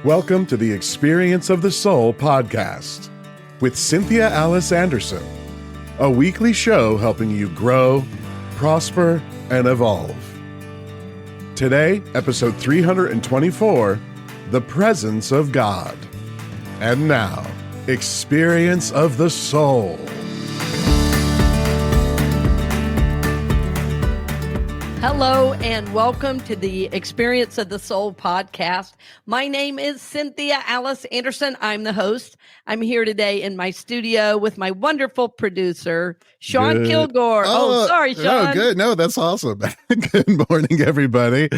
Welcome to the Experience of the Soul podcast with Cynthia Alice Anderson, a weekly show helping you grow, prosper, and evolve. Today, episode 324, The Presence of God. And now, Experience of the Soul. Hello and welcome to the Experience of the Soul podcast. My name is Cynthia Alice Anderson. I'm the host. I'm here today in my studio with my wonderful producer, Sean Kilgore. Sorry, Sean. Oh, good. No, that's awesome. Good morning, everybody.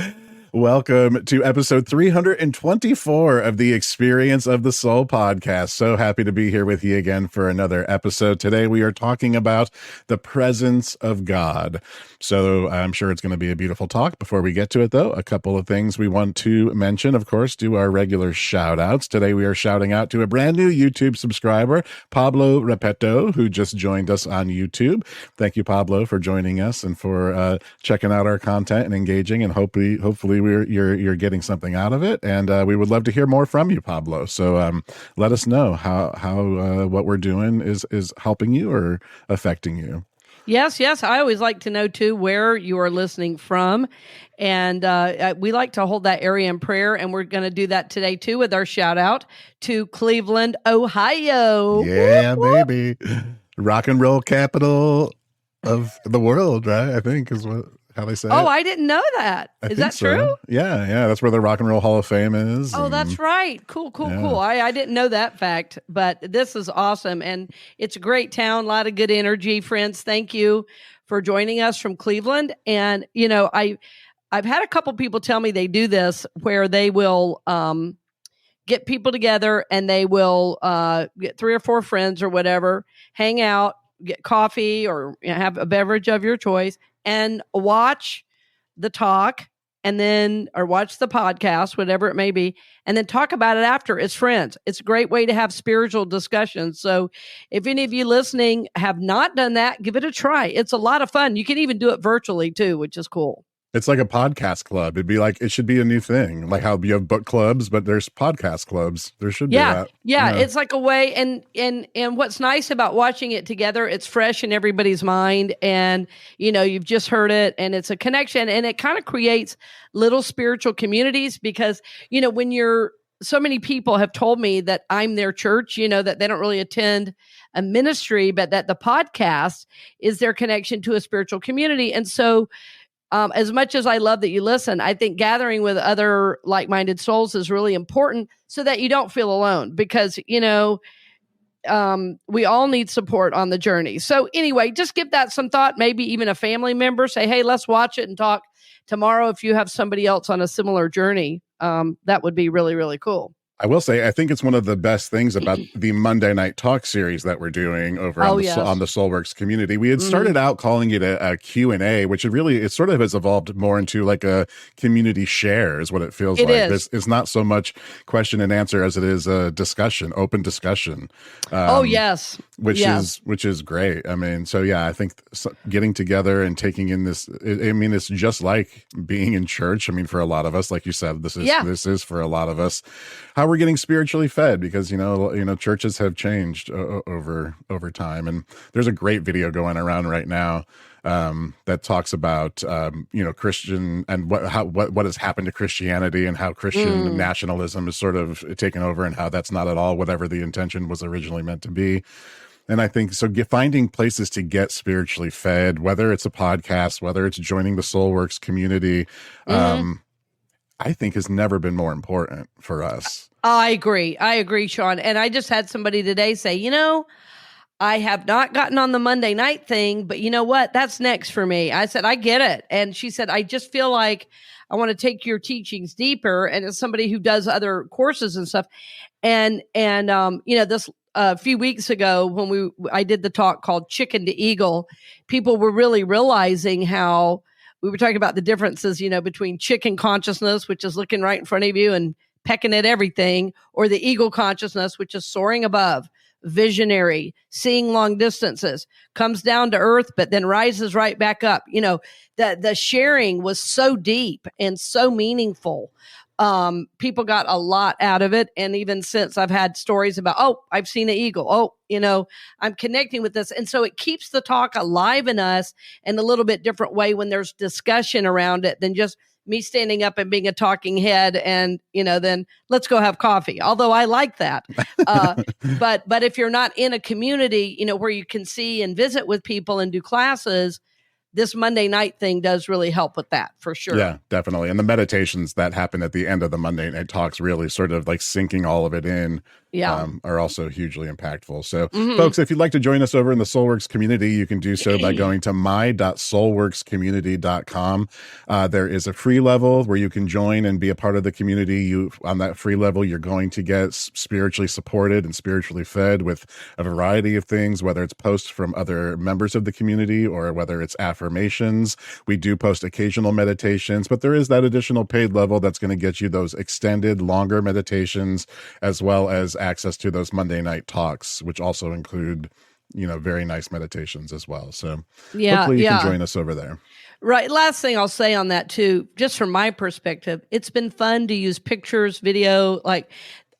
Welcome to episode 324 of the Experience of the Soul podcast. So happy to be here with you again for another episode. Today we are talking about the presence of God. So I'm sure it's going to be a beautiful talk. Before we get to it, though, a couple of things we want to mention. Of course, do our regular shout outs. Today we are shouting out to a brand new YouTube subscriber, Pablo Repeto, who just joined us on YouTube. Thank you, Pablo, for joining us and for checking out our content and engaging, and hopefully you're getting something out of it, and we would love to hear more from you, Pablo. So let us know how what we're doing is helping you or affecting you. Yes. I always like to know, too, where you are listening from. And we like to hold that area in prayer. And we're going to do that today, too, with our shout out to Cleveland, Ohio. Yeah, baby. Rock and roll capital of the world, right? I think is how they say it. Oh, I didn't know that. Is that true? Yeah. That's where the Rock and Roll Hall of Fame is. Oh, that's right. Cool. I didn't know that fact, but this is awesome. And it's a great town, a lot of good energy. Friends, thank you for joining us from Cleveland. And, you know, I've had a couple people tell me they do this where they will get people together and they will get 3 or 4 friends or whatever, hang out, get coffee or have a beverage of your choice, and watch the talk or watch the podcast, whatever it may be, and then talk about it after as friends. It's a great way to have spiritual discussions. So if any of you listening have not done that, give it a try. It's a lot of fun. You can even do it virtually too, which is cool. It's like a podcast club. It should be a new thing. Like how you have book clubs, but there's podcast clubs. There should be that. Yeah. It's like a way. And what's nice about watching it together, it's fresh in everybody's mind. And, you know, you've just heard it and it's a connection, and it kind of creates little spiritual communities because, you know, so many people have told me that I'm their church, you know, that they don't really attend a ministry, but that the podcast is their connection to a spiritual community. And so, as much as I love that you listen, I think gathering with other like-minded souls is really important so that you don't feel alone because, you know, we all need support on the journey. So anyway, just give that some thought, maybe even a family member. Say, hey, let's watch it and talk tomorrow if you have somebody else on a similar journey. That would be really, really cool. I will say, I think it's one of the best things about the Monday Night Talk series that we're doing over on the Soulworks community. We had started out calling it a Q&A, which it sort of has evolved more into like a community share is what it feels like. It's not so much question and answer as it is a discussion, open discussion. Which is great. I mean, so yeah, I think getting together and taking in this, it's just like being in church. I mean, for a lot of us, like you said, this is for a lot of us how we're getting spiritually fed because, you know, churches have changed over time. And there's a great video going around right now that talks about, Christian and what has happened to Christianity and how Christian nationalism is sort of taken over and how that's not at all whatever the intention was originally meant to be. And I think so finding places to get spiritually fed, whether it's a podcast, whether it's joining the Soulworks community, I think has never been more important for us. I agree, Sean. And I just had somebody today say, you know, I have not gotten on the Monday night thing, but you know what? That's next for me. I said, I get it. And she said, I just feel like I want to take your teachings deeper. And as somebody who does other courses and stuff. And this a few weeks ago when I did the talk called Chicken to Eagle, people were really realizing how we were talking about the differences, you know, between chicken consciousness, which is looking right in front of you and pecking at everything, or the eagle consciousness, which is soaring above, visionary, seeing long distances, comes down to earth, but then rises right back up. You know, the sharing was so deep and so meaningful People got a lot out of it. And even since, I've had stories about, oh, I've seen an eagle. Oh, I'm connecting with this. And so it keeps the talk alive in us in a little bit different way when there's discussion around it than just me standing up and being a talking head and, then let's go have coffee. Although I like that. But if you're not in a community, where you can see and visit with people and do classes, this Monday night thing does really help with that, for sure. Yeah, definitely. And the meditations that happen at the end of the Monday night talks, really sort of like sinking all of it in, are also hugely impactful. So folks, if you'd like to join us over in the Soulworks community, you can do so by going to my.soulworkscommunity.com. There is a free level where you can join and be a part of the community. On that free level, you're going to get spiritually supported and spiritually fed with a variety of things, whether it's posts from other members of the community or whether it's affirmations. We do post occasional meditations, but there is that additional paid level that's going to get you those extended, longer meditations, as well as access to those Monday night talks, which also include, very nice meditations as well. So hopefully you can join us over there. Right. Last thing I'll say on that too, just from my perspective, it's been fun to use pictures, video, like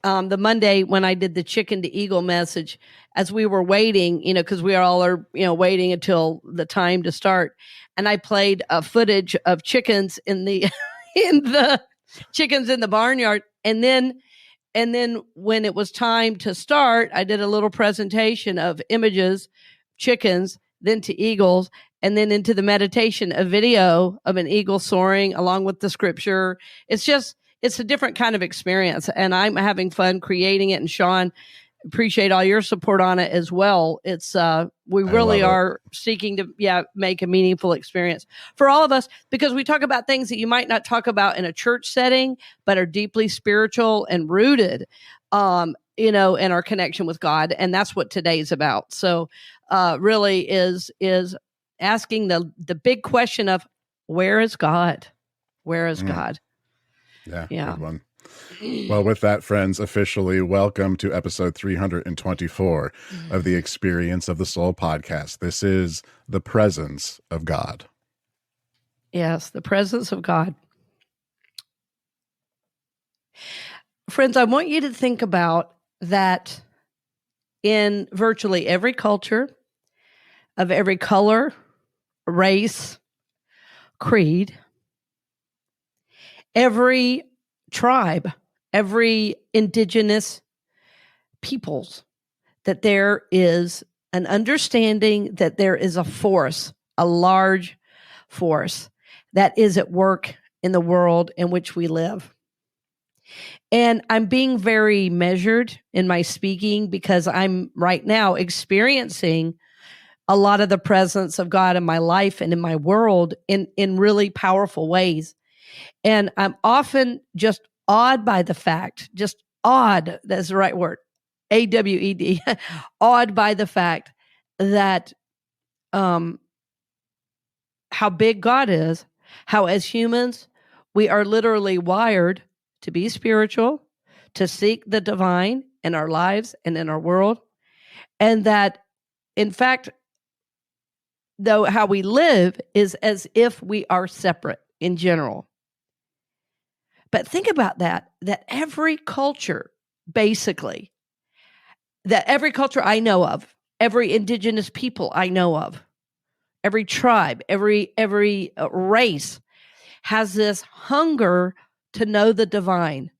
the Monday when I did the chicken to eagle message, as we were waiting, because we all are, waiting until the time to start. And I played a footage of chickens in the chickens in the barnyard. And then when it was time to start, I did a little presentation of images, chickens, then to eagles, and then into the meditation, a video of an eagle soaring along with the scripture. It's a different kind of experience, and I'm having fun creating it. And Sean, appreciate all your support on it as well. It's we really are seeking to make a meaningful experience for all of us, because we talk about things that you might not talk about in a church setting, but are deeply spiritual and rooted, in our connection with God. And that's what today is about. So really is asking the big question of, where is God? Where is God? Yeah. Good one. Well, with that, friends, officially welcome to episode 324 of the Experience of the Soul podcast. This is the presence of God. Yes, the presence of God. Friends, I want you to think about that in virtually every culture, of every color, race, creed, every tribe, every indigenous peoples, that there is an understanding that there is a force, a large force that is at work in the world in which we live. And I'm being very measured in my speaking because I'm right now experiencing a lot of the presence of God in my life and in my world in really powerful ways. And I'm often just awed by the fact, that's the right word, AWED, awed by the fact that how big God is, how as humans, we are literally wired to be spiritual, to seek the divine in our lives and in our world. And that, in fact, though how we live is as if we are separate in general. But think about that every culture, basically, that every culture I know of, every indigenous people I know of, every tribe, every race has this hunger to know the divine.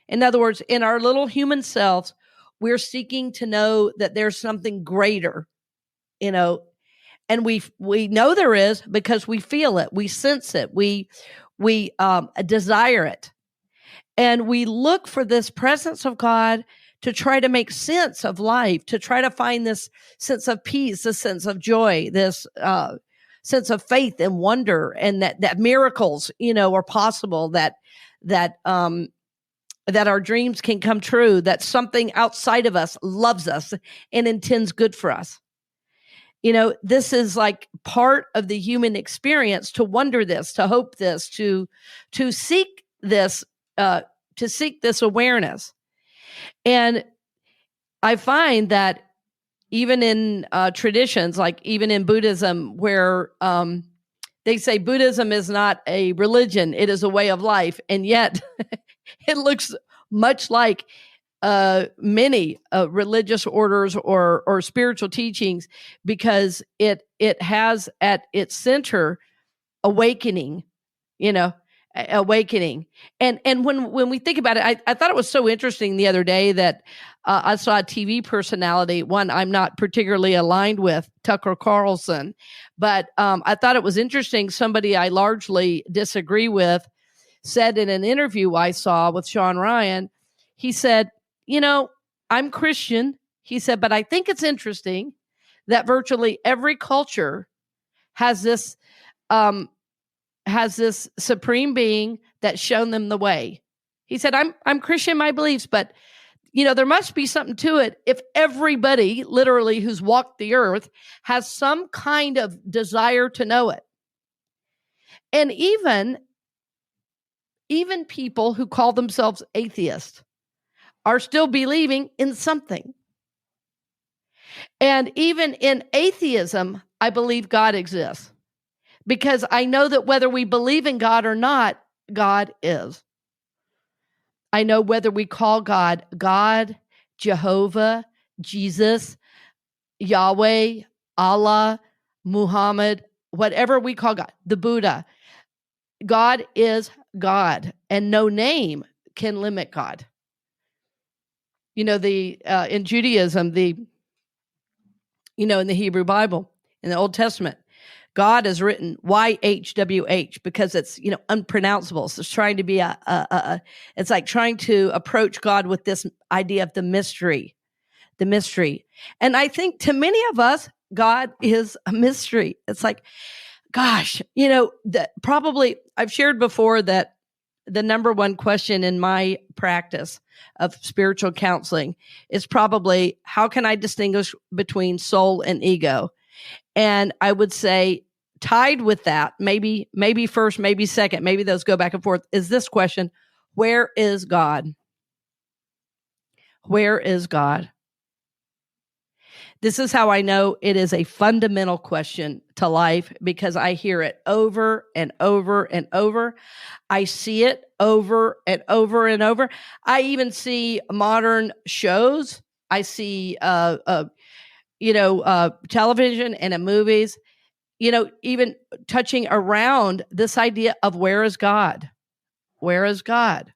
In other words, in our little human selves, we're seeking to know that there's something greater, and we know there is because we feel it, we sense it, we desire it. And we look for this presence of God to try to make sense of life, to try to find this sense of peace, this sense of joy, this sense of faith and wonder, and that miracles, are possible, that our dreams can come true, that something outside of us loves us and intends good for us. This is like part of the human experience, to wonder this, to hope this, to seek this, awareness. And I find that even in traditions, like even in Buddhism, where they say Buddhism is not a religion, it is a way of life. And yet it looks much like many religious orders or spiritual teachings, because it has at its center awakening, awakening. And when we think about it, I thought it was so interesting the other day that I saw a TV personality, one I'm not particularly aligned with, Tucker Carlson, but I thought it was interesting. Somebody I largely disagree with said in an interview I saw with Sean Ryan, he said, I'm Christian. He said, but I think it's interesting that virtually every culture has this supreme being that's shown them the way. He said, I'm Christian in my beliefs, but there must be something to it if everybody literally who's walked the earth has some kind of desire to know it. And even people who call themselves atheists are still believing in something. And even in atheism, I believe God exists, because I know that whether we believe in God or not, God is. I know whether we call God, Jehovah, Jesus, Yahweh, Allah, Muhammad, whatever we call God, the Buddha, God is God, and no name can limit God. In Judaism, in the Hebrew Bible, in the Old Testament, God is written YHWH because it's, unpronounceable. So it's trying to be it's like trying to approach God with this idea of the mystery. And I think to many of us, God is a mystery. It's like, gosh, that probably I've shared before that the number one question in my practice of spiritual counseling is probably, how can I distinguish between soul and ego? And I would say, tied with that, maybe first, maybe second, maybe those go back and forth, is this question: where is God? Where is God? This is how I know it is a fundamental question to life, because I hear it over and over and over. I see it over and over and over. I even see modern shows. I see, television and in movies, even touching around this idea of where is God? Where is God?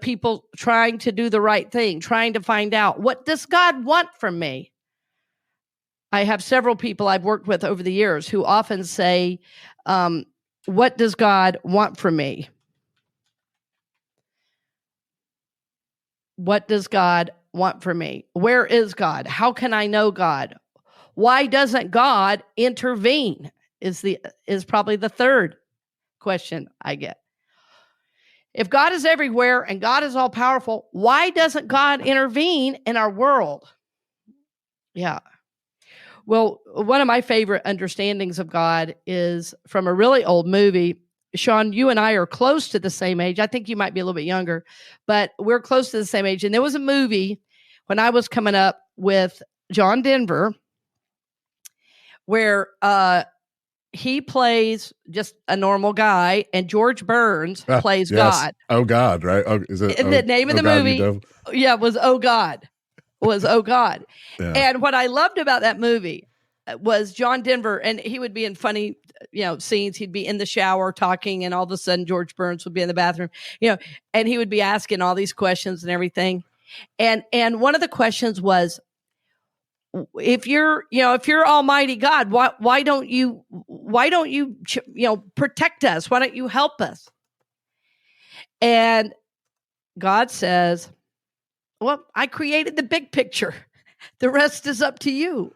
People trying to do the right thing, trying to find out, what does God want from me? I have several people I've worked with over the years who often say, what does God want from me? What does God want from me? Where is God? How can I know God? Why doesn't God intervene? Is probably the third question I get. If God is everywhere and God is all powerful, why doesn't God intervene in our world? Yeah. Well, one of my favorite understandings of God is from a really old movie. Sean, you and I are close to the same age. I think you might be a little bit younger, but we're close to the same age. And there was a movie when I was coming up with John Denver where he plays just a normal guy, and George Burns plays God. Oh God, right? Oh, is it? The name of the movie, was Oh God. Yeah. And what I loved about that movie was John Denver, and he would be in funny, scenes. He'd be in the shower talking, and all of a sudden George Burns would be in the bathroom, and he would be asking all these questions and everything. And one of the questions was, if you're Almighty God, why don't you protect us? Why don't you help us? And God says, well, I created the big picture. The rest is up to you.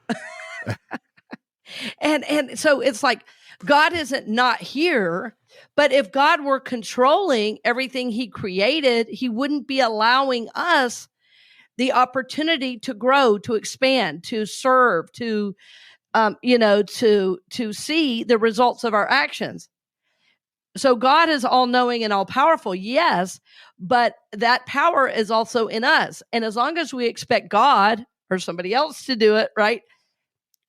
And so it's like, God isn't not here, but if God were controlling everything he created, he wouldn't be allowing us the opportunity to grow, to expand, to serve, to see the results of our actions. So God is all knowing and all powerful, yes, but that power is also in us. And as long as we expect God or somebody else to do it, right,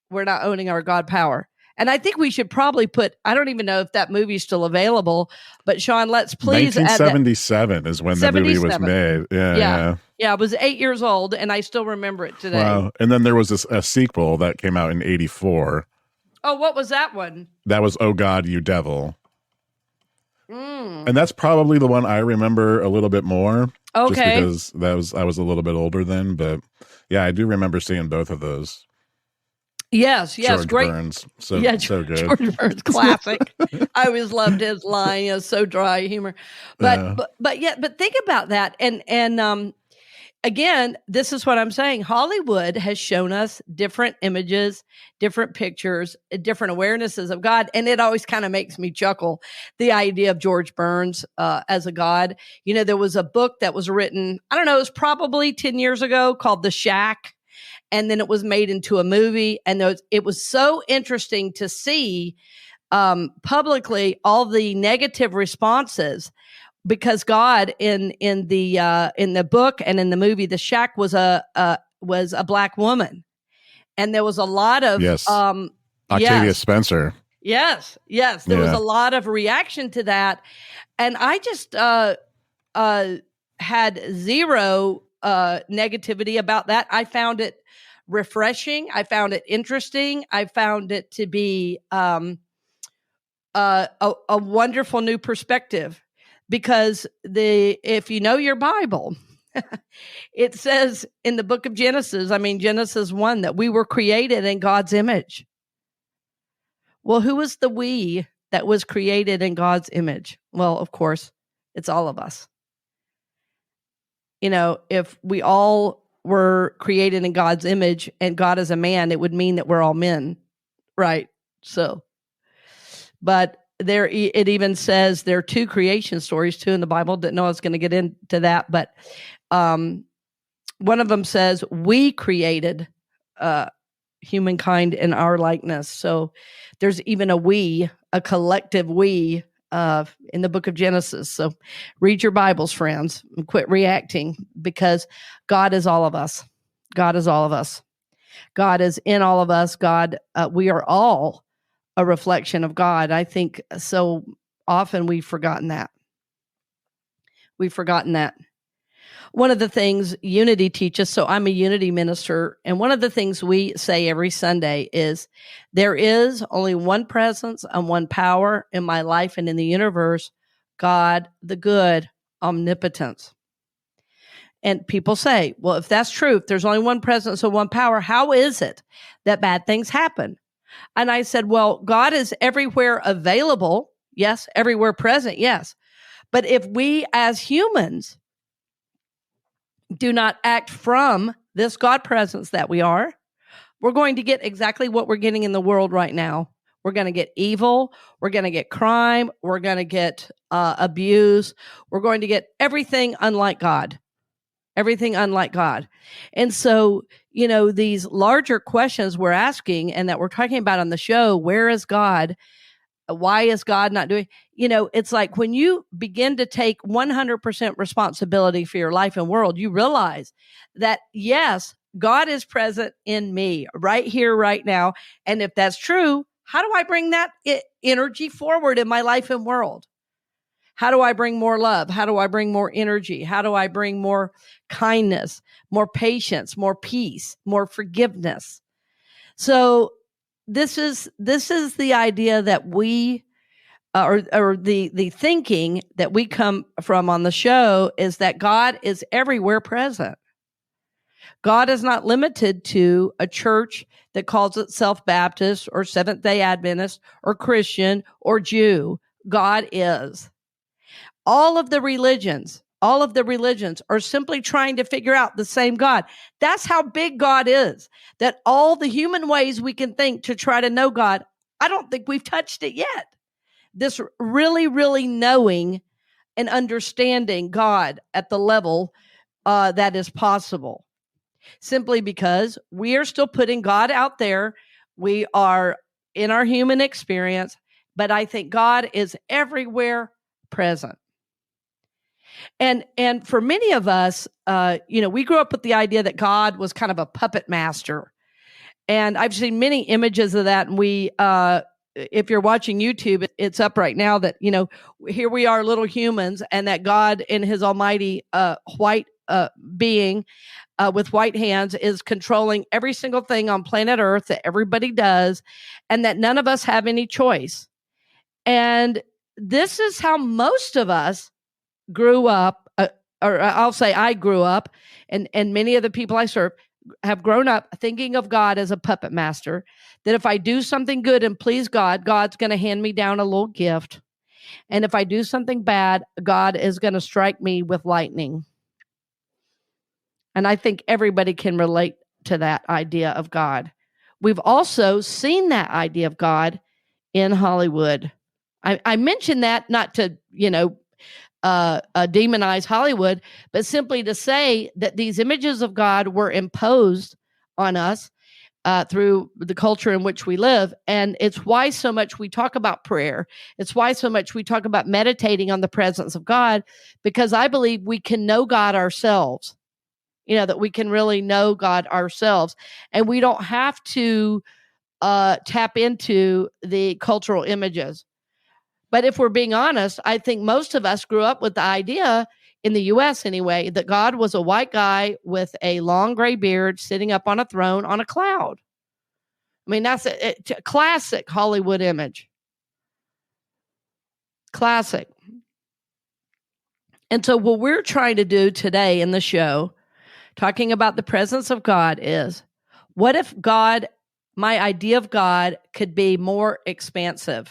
we're not owning our God power. And I think we should probably I don't even know if that movie's still available, but Sean, let's please 1977 is when the movie was made. Yeah. I was 8 years old and I still remember it today. Wow. And then there was a sequel that came out in 84. Oh, what was that one? That was Oh God, You Devil. And that's probably the one I remember a little bit more. Okay. Just because I was a little bit older then, but yeah, I do remember seeing both of those. Yes, George great. Burns, so good. George Burns, classic. I always loved his line, so dry humor. But think about that, and again, this is what I'm saying. Hollywood has shown us different images, different pictures, different awarenesses of God, and it always kind of makes me chuckle. The idea of George Burns as a god. There was a book that was written, I don't know, it was probably 10 years ago, called The Shack. And then it was made into a movie. And it was so interesting to see publicly all the negative responses, because God in the book and in the movie, The Shack was a Black woman. And there was a lot of Octavia Spencer. Yes. There was a lot of reaction to that. And I just had zero negativity about that. I found it refreshing. I found it interesting. I found it to be a wonderful new perspective, because if you know your Bible, it says in the book of Genesis, Genesis 1, that we were created in God's image. Well, who was the we that was created in God's image? Well, of course, it's all of us. If we all were created in God's image and God is a man, it would mean that we're all men, right? So, but it even says there are two creation stories too in the Bible. Didn't know I was going to get into that, but one of them says we created humankind in our likeness. So there's even a collective we in the book of Genesis. So read your Bibles, friends, and quit reacting, because God is all of us. God is all of us. God is in all of us. God, we are all a reflection of God. I think so often we've forgotten that. One of the things unity teaches, so I'm a unity minister, and one of the things we say every Sunday is there is only one presence and one power in my life and in the universe, God, the good, omnipotence. And people say, well, if that's true, if there's only one presence and one power, how is it that bad things happen? And I said, well, God is everywhere available. Yes. Everywhere present. Yes. But if we as humans do not act from this God presence that we are, we're going to get exactly what we're getting in the world right now. We're going to get evil. We're going to get crime. We're going to get abuse. We're going to get everything unlike God. Everything unlike God. And so, these larger questions we're asking and that we're talking about on the show, where is God? Why is God not doing? It's like when you begin to take 100% responsibility for your life and world, you realize that, yes, God is present in me right here, right now. And if that's true, how do I bring that energy forward in my life and world? How do I bring more love? How do I bring more energy? How do I bring more kindness, more patience, more peace, more forgiveness? So this is the idea that we, or the thinking that we come from on the show, is that God is everywhere present. God is not limited to a church that calls itself Baptist or Seventh-day Adventist or Christian or Jew. God is. All of the religions are simply trying to figure out the same God. That's how big God is, that all the human ways we can think to try to know God, I don't think we've touched it yet. This really, really knowing and understanding God at the level that is possible. Simply because we are still putting God out there. We are in our human experience, but I think God is everywhere present. And for many of us, we grew up with the idea that God was kind of a puppet master. And I've seen many images of that. And we if you're watching YouTube, it's up right now that, here we are, little humans, and that God in his almighty white being with white hands is controlling every single thing on planet Earth that everybody does, and that none of us have any choice. And this is how most of us grew up, or I'll say I grew up, and many of the people I serve have grown up thinking of God as a puppet master, that if I do something good and please God, God's going to hand me down a little gift. And if I do something bad, God is going to strike me with lightning. And I think everybody can relate to that idea of God. We've also seen that idea of God in Hollywood. I mention that not to, demonize Hollywood, but simply to say that these images of God were imposed on us through the culture in which we live. And it's why so much we talk about prayer. It's why so much we talk about meditating on the presence of God, because I believe we can know God ourselves, that we can really know God ourselves. And we don't have to tap into the cultural images. But if we're being honest, I think most of us grew up with the idea, in the U.S. anyway, that God was a white guy with a long gray beard sitting up on a throne on a cloud. I mean, that's a classic Hollywood image. Classic. And so what we're trying to do today in the show, talking about the presence of God, is what if God, my idea of God, could be more expansive?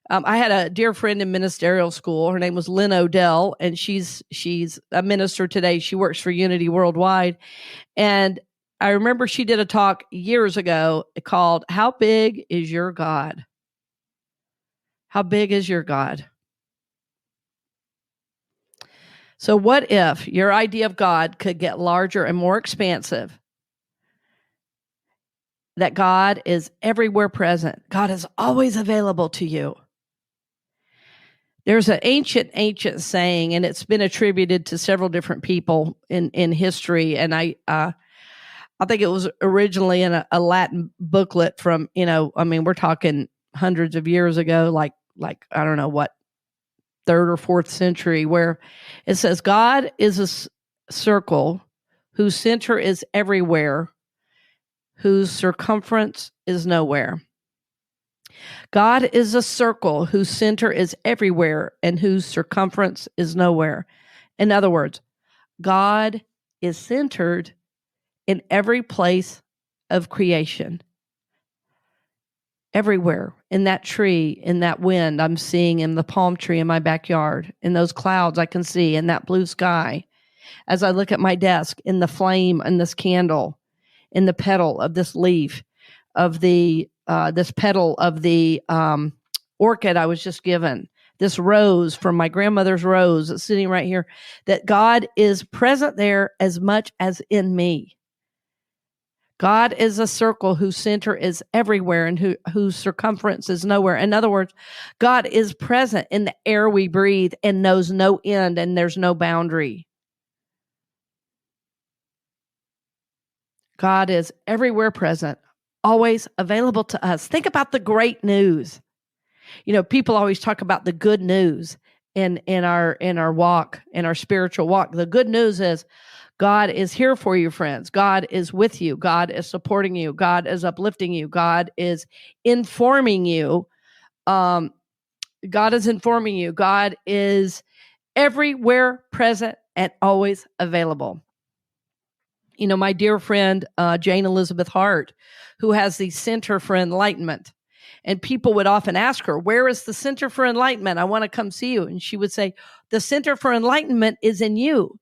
I had a dear friend in ministerial school. Her name was Lynn Odell, and she's a minister today. She works for Unity Worldwide. And I remember she did a talk years ago called, "How Big is Your God?" How big is your God? So what if your idea of God could get larger and more expansive? That God is everywhere present. God is always available to you. There's an ancient saying, and it's been attributed to several different people in history. And I think it was originally in a Latin booklet from, we're talking hundreds of years ago, like I don't know what, 3rd or 4th century, where it says, God is a circle whose center is everywhere, whose circumference is nowhere. God is a circle whose center is everywhere and whose circumference is nowhere. In other words, God is centered in every place of creation. Everywhere, in that tree, in that wind I'm seeing, in the palm tree in my backyard, in those clouds I can see, in that blue sky, as I look at my desk, in the flame in this candle, in the petal of this leaf, of the this petal of the orchid I was just given, this rose from my grandmother's rose that's sitting right here, that God is present there as much as in me. God is a circle whose center is everywhere and whose circumference is nowhere. In other words, God is present in the air we breathe and knows no end, and there's no boundary. God is everywhere present, always available to us. Think about the great news. People always talk about the good news in our walk, in our spiritual walk. The good news is God is here for you, friends. God is with you. God is supporting you. God is uplifting you. God is informing you. God is informing you. God is everywhere present and always available. My dear friend, Jane Elizabeth Hart, who has the Center for Enlightenment. And people would often ask her, where is the Center for Enlightenment? I want to come see you. And she would say, the Center for Enlightenment is in you.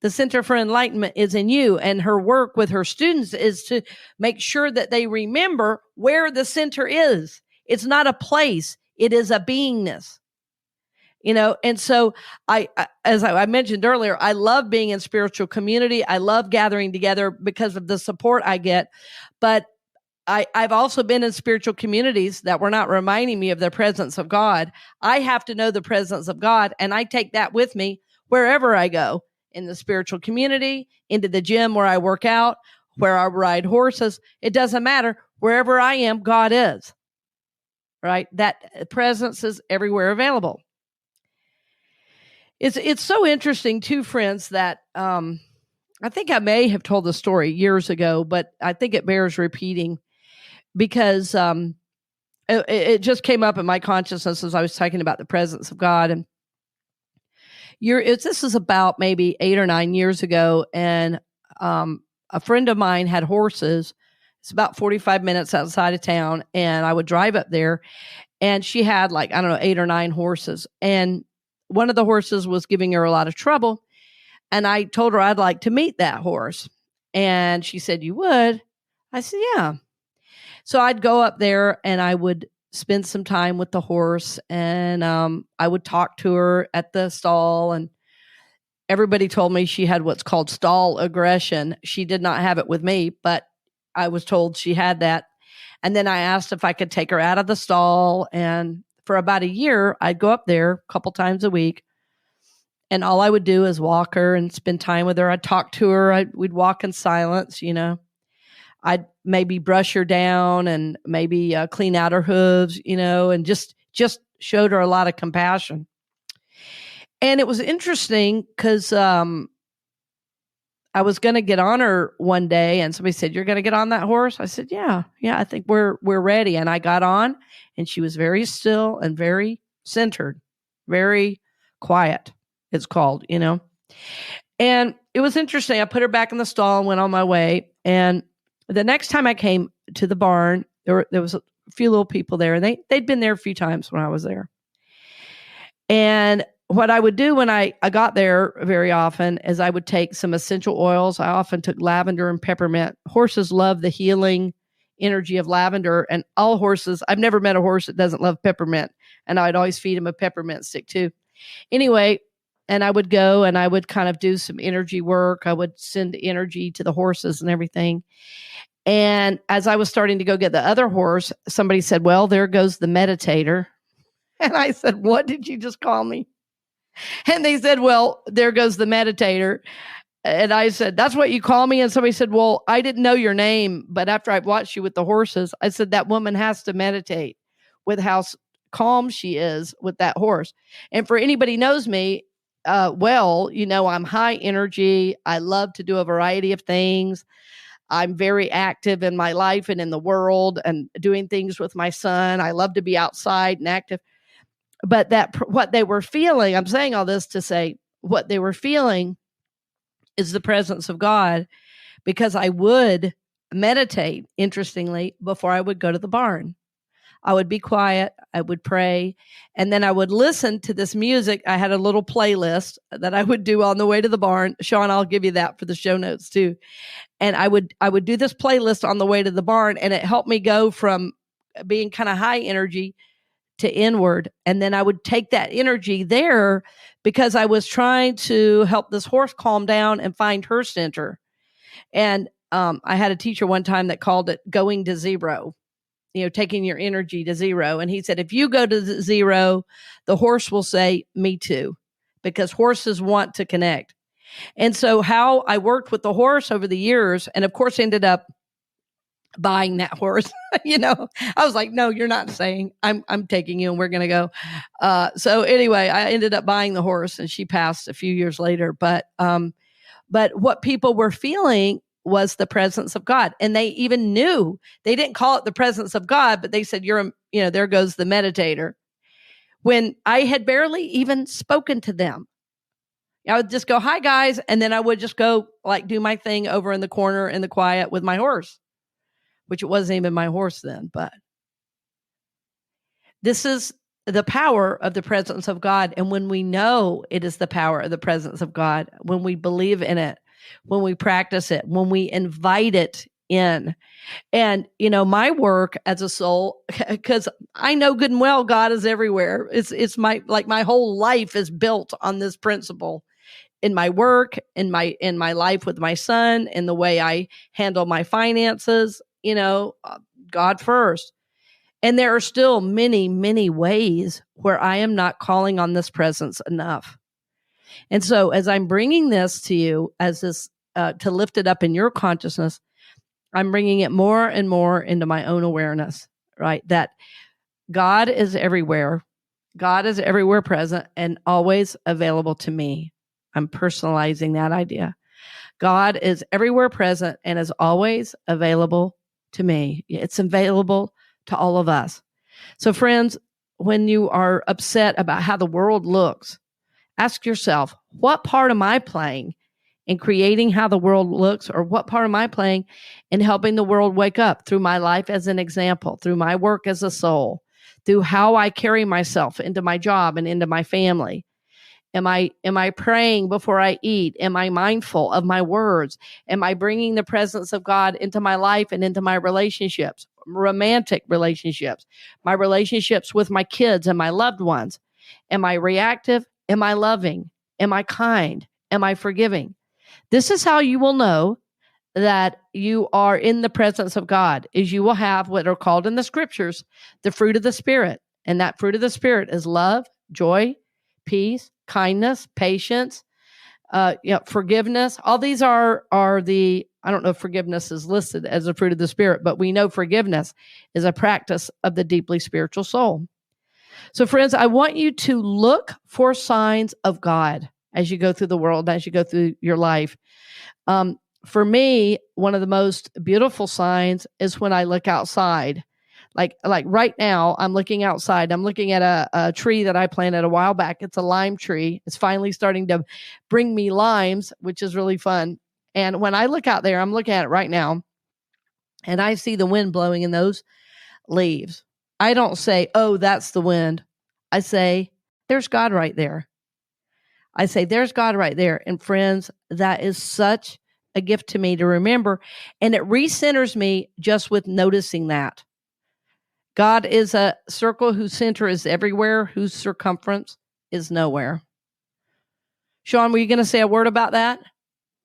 The Center for Enlightenment is in you. And her work with her students is to make sure that they remember where the center is. It's not a place. It is a beingness. And so as I mentioned earlier, I love being in spiritual community. I love gathering together because of the support I get. But I've also been in spiritual communities that were not reminding me of the presence of God. I have to know the presence of God, and I take that with me wherever I go, in the spiritual community, into the gym where I work out, where I ride horses. It doesn't matter. Wherever I am, God is. Right? That presence is everywhere available. It's so interesting too, friends, that I think I may have told the story years ago, but I think it bears repeating because it just came up in my consciousness as I was talking about the presence of God. And this is about maybe 8 or 9 years ago, and a friend of mine had horses. It's about 45 minutes outside of town, and I would drive up there, and she had 8 or 9 horses, and one of the horses was giving her a lot of trouble. And I told her I'd like to meet that horse. And she said, "You would?" I said, "Yeah." So I'd go up there and I would spend some time with the horse, and I would talk to her at the stall. And everybody told me she had what's called stall aggression. She did not have it with me, but I was told she had that. And then I asked if I could take her out of the stall. And for about a year, I'd go up there a couple times a week. And all I would do is walk her and spend time with her. I'd talk to her. We'd walk in silence, I'd maybe brush her down and maybe clean out her hooves, and just showed her a lot of compassion. And it was interesting because I was going to get on her one day, and somebody said, "You're going to get on that horse?" I said, Yeah, I think we're ready. And I got on, and she was very still and very centered, very quiet. It's called, And it was interesting. I put her back in the stall and went on my way. And the next time I came to the barn, there was a few little people there, and they'd been there a few times when I was there. And what I would do when I got there very often is I would take some essential oils. I often took lavender and peppermint. Horses love the healing energy of lavender, and all horses, I've never met a horse that doesn't love peppermint, and I'd always feed him a peppermint stick too. Anyway, and I would go and I would kind of do some energy work. I would send energy to the horses and everything. And as I was starting to go get the other horse, somebody said, "Well, there goes the meditator." And I said, "What did you just call me?" And they said, "Well, there goes the meditator." And I said, "That's what you call me?" And somebody said, "Well, I didn't know your name, but after I watched you with the horses," I said, "That woman has to meditate with how calm she is with that horse." And for anybody knows me, I'm high energy. I love to do a variety of things. I'm very active in my life and in the world and doing things with my son. I love to be outside and active. But what they were feeling, I'm saying all this to say what they were feeling is the presence of God, because I would meditate, interestingly, before I would go to the barn. I would be quiet, I would pray, and then I would listen to this music. I had a little playlist that I would do on the way to the barn. Sean, I'll give you that for the show notes too. And I would do this playlist on the way to the barn, and it helped me go from being kind of high energy to inward. And then I would take that energy there because I was trying to help this horse calm down and find her center. And I had a teacher one time that called it going to zero, taking your energy to zero. And he said, if you go to zero, the horse will say, "Me too," because horses want to connect. And so how I worked with the horse over the years, and of course ended up buying that horse, I was like, "No, you're not staying. I'm taking you, and we're going to go." So anyway, I ended up buying the horse, and she passed a few years later. But what people were feeling was the presence of God. And they even knew, they didn't call it the presence of God, but they said, there goes the meditator. When I had barely even spoken to them, I would just go, "Hi guys." And then I would just go do my thing over in the corner in the quiet with my horse, which it wasn't even my horse then. But this is the power of the presence of God. And when we know it is the power of the presence of God, when we believe in it, when we practice it, when we invite it in. And, my work as a soul, because I know good and well God is everywhere. It's my whole life is built on this principle. In my work, in my life with my son, in the way I handle my finances, God first. And there are still many, many ways where I am not calling on this presence enough. And so as I'm bringing this to you as this, to lift it up in your consciousness, I'm bringing it more and more into my own awareness, right? That God is everywhere. God is everywhere present and always available to me. I'm personalizing that idea. God is everywhere present and is always available to me. It's available to all of us. So friends, when you are upset about how the world looks, ask yourself, what part am I playing in creating how the world looks, or what part am I playing in helping the world wake up through my life as an example, through my work as a soul, through how I carry myself into my job and into my family? Am I praying before I eat? Am I mindful of my words? Am I bringing the presence of God into my life and into my relationships, romantic relationships, my relationships with my kids and my loved ones? Am I reactive? Am I loving? Am I kind? Am I forgiving? This is how you will know that you are in the presence of God, is you will have what are called in the scriptures the fruit of the Spirit. And that fruit of the Spirit is love, joy, peace, kindness, patience, forgiveness. All these are the, I don't know if forgiveness is listed as a fruit of the Spirit, but we know forgiveness is a practice of the deeply spiritual soul. So friends, I want you to look for signs of God as you go through the world, as you go through your life. For me, one of the most beautiful signs is when I look outside. Like right now, I'm looking outside. I'm looking at a tree that I planted a while back. It's a lime tree. It's finally starting to bring me limes, which is really fun. And when I look out there, I'm looking at it right now, and I see the wind blowing in those leaves. I don't say, oh, that's the wind. I say, there's God right there. I say, there's God right there. And friends, that is such a gift to me to remember. And it recenters me just with noticing that. God is a circle whose center is everywhere, whose circumference is nowhere. Sean, were you going to say a word about that?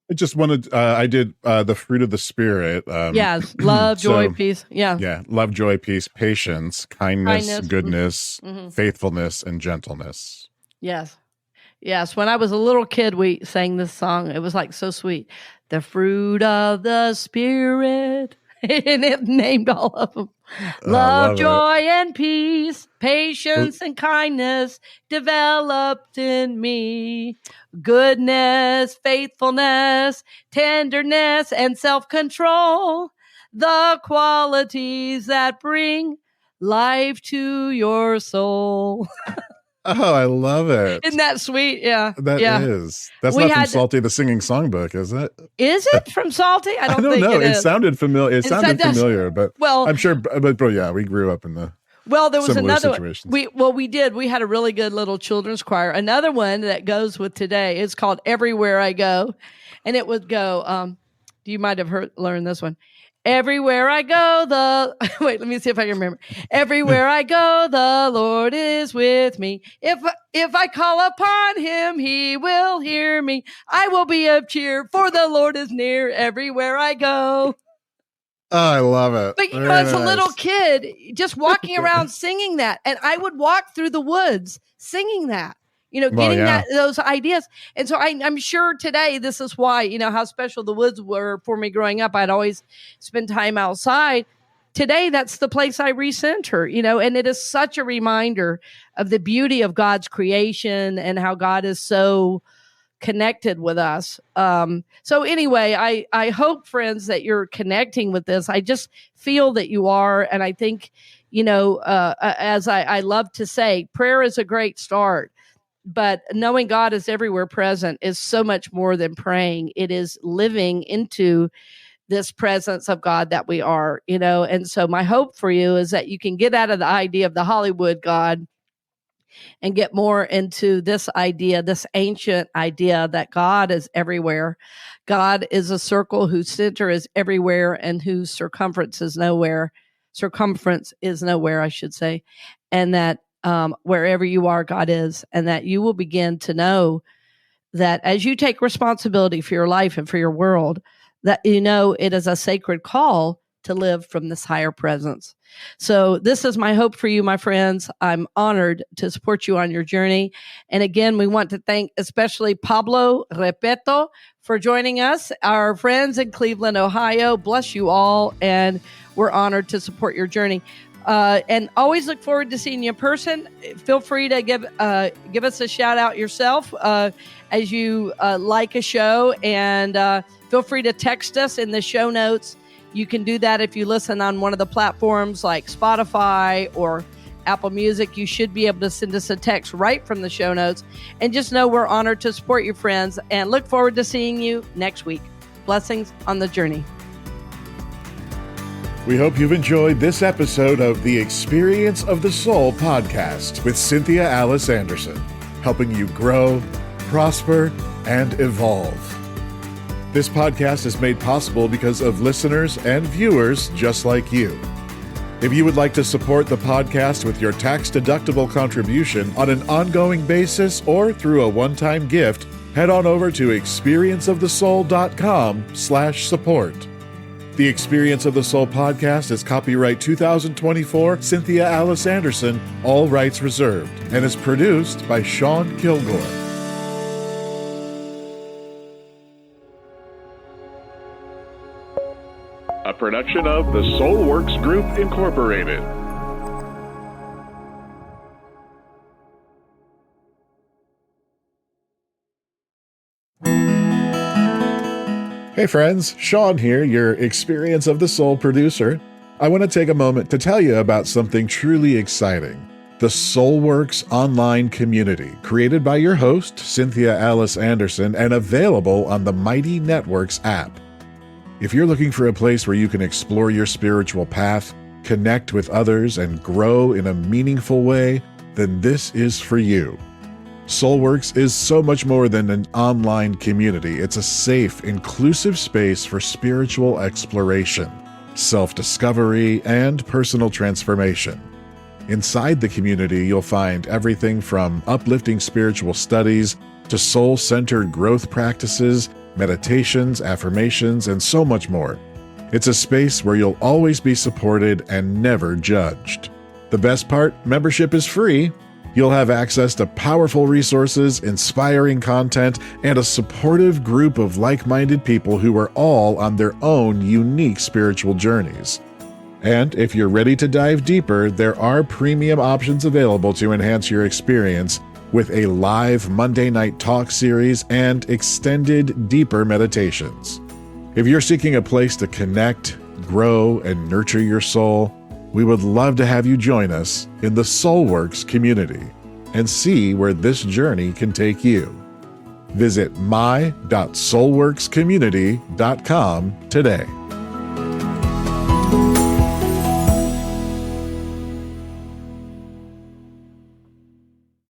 I just wanted, I did the fruit of the Spirit. Yes, love, joy, peace. Yeah. Yeah, love, joy, peace, patience, kindness. Goodness, faithfulness, and gentleness. Yes. Yes, when I was a little kid, we sang this song. It was like so sweet. The fruit of the Spirit. And it named all of them. Love, joy, and peace, patience and kindness developed in me. Goodness, faithfulness, tenderness, and self-control. The qualities that bring life to your soul. Oh, I love it. Isn't that sweet? Yeah. That is. That's not from Salty the Singing Songbook, is it? Is it from Salty? I don't think know. It is. Sounded familiar. It sounded familiar, but I'm sure. But yeah, we grew up in the there was another situations. We did. We had a really good little children's choir. Another one that goes with today is called Everywhere I Go. And it would go, you might have learned this one. Everywhere I go, wait, let me see if I can remember. Everywhere I go, the Lord is with me. If I call upon him, he will hear me. I will be of cheer, for the Lord is near everywhere I go. Oh, I love it. But as a little kid, just walking around singing that, and I would walk through the woods singing that. Getting those ideas. And so I'm sure today, this is why, how special the woods were for me growing up. I'd always spend time outside. Today, that's the place I recenter, and it is such a reminder of the beauty of God's creation and how God is so connected with us. So anyway, I hope, friends, that you're connecting with this. I just feel that you are. And I think, as I love to say, prayer is a great start. But knowing God is everywhere present is so much more than praying. It is living into this presence of God that we are, And so my hope for you is that you can get out of the idea of the Hollywood God and get more into this idea, this ancient idea that God is everywhere. God is a circle whose center is everywhere and whose circumference is nowhere. Circumference is nowhere, I should say. And that wherever you are, God is, and that you will begin to know that as you take responsibility for your life and for your world, that it is a sacred call to live from this higher presence. So this is my hope for you, my friends. I'm honored to support you on your journey. And again, we want to thank especially Pablo Repeto for joining us. Our friends in Cleveland, Ohio, bless you all. And we're honored to support your journey. And always look forward to seeing you in person. Feel free to give us a shout out yourself as you like a show. And feel free to text us in the show notes. You can do that if you listen on one of the platforms like Spotify or Apple Music. You should be able to send us a text right from the show notes. And just know we're honored to support you, friends, and look forward to seeing you next week. Blessings on the journey. We hope you've enjoyed this episode of the Experience of the Soul podcast with Cynthia Alice Anderson, helping you grow, prosper, and evolve. This podcast is made possible because of listeners and viewers just like you. If you would like to support the podcast with your tax-deductible contribution on an ongoing basis or through a one-time gift, head on over to experienceofthesoul.com/support. The Experience of the Soul podcast is copyright 2024 Cynthia Alice Anderson, all rights reserved, and is produced by Sean Kilgore. A production of the Soulworks Group, Incorporated. Hey friends, Sean here, your Experience of the Soul producer. I want to take a moment to tell you about something truly exciting. The Soulworks online community, created by your host, Cynthia Alice Anderson, and available on the Mighty Networks app. If you're looking for a place where you can explore your spiritual path, connect with others, and grow in a meaningful way, then this is for you. Soulworks is so much more than an online community. It's a safe, inclusive space for spiritual exploration, self-discovery, and personal transformation. Inside the community, you'll find everything from uplifting spiritual studies to soul-centered growth practices, meditations, affirmations, and so much more. It's a space where you'll always be supported and never judged. The best part, membership is free. You'll have access to powerful resources, inspiring content, and a supportive group of like-minded people who are all on their own unique spiritual journeys. And if you're ready to dive deeper, there are premium options available to enhance your experience with a live Monday night talk series and extended, deeper meditations. If you're seeking a place to connect, grow, and nurture your soul, we would love to have you join us in the Soulworks community and see where this journey can take you. Visit my.soulworkscommunity.com today.